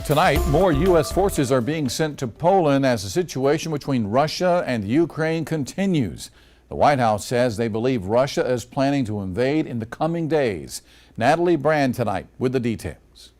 Tonight, more U.S. forces are being sent to Poland as the situation between Russia and Ukraine continues. The White House says they believe Russia is planning to invade in the coming days. Natalie Brand tonight with the details.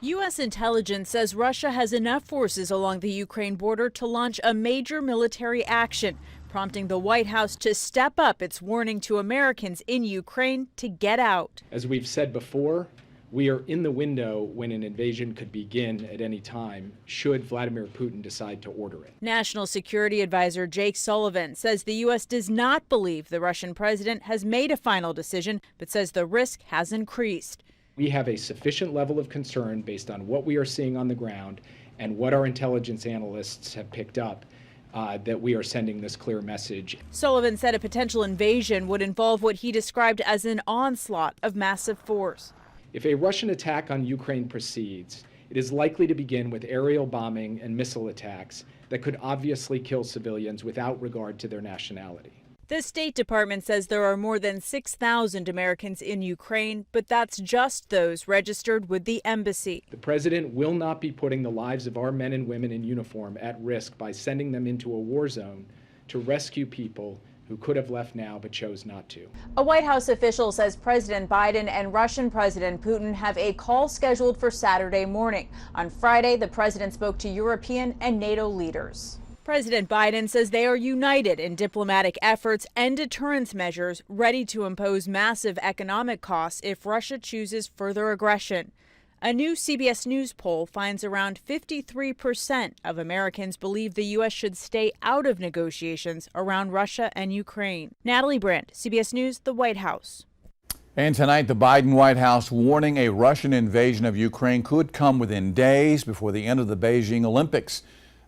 U.S. intelligence says Russia has enough forces along the Ukraine border to launch a major military action, prompting the White House to step up its warning to Americans in Ukraine to get out. As we've said before, we are in the window when an invasion could begin at any time, should Vladimir Putin decide to order it. National Security Advisor Jake Sullivan says the U.S. does not believe the Russian president has made a final decision, but says the risk has increased. We have a sufficient level of concern based on what we are seeing on the ground and what our intelligence analysts have picked up that we are sending this clear message. Sullivan said a potential invasion would involve what he described as an onslaught of massive force. If a Russian attack on Ukraine proceeds, it is likely to begin with aerial bombing and missile attacks that could obviously kill civilians without regard to their nationality. The State Department says there are more than 6,000 Americans in Ukraine, but that's just those registered with the embassy. The president will not be putting the lives of our men and women in uniform at risk by sending them into a war zone to rescue people who could have left now but chose not to. A White House official says President Biden and Russian President Putin have a call scheduled for Saturday morning. On Friday, the president spoke to European and NATO leaders. President Biden says they are united in diplomatic efforts and deterrence measures, ready to impose massive economic costs if Russia chooses further aggression. A new CBS News poll finds around 53% of Americans believe the U.S. should stay out of negotiations around Russia and Ukraine. Natalie Brand, CBS News, the White House. And tonight, the Biden White House warning a Russian invasion of Ukraine could come within days before the end of the Beijing Olympics.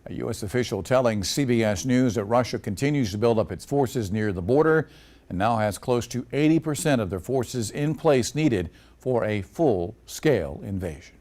A U.S. official telling CBS News that Russia continues to build up its forces near the border and now has close to 80% of their forces in place needed for a full-scale invasion.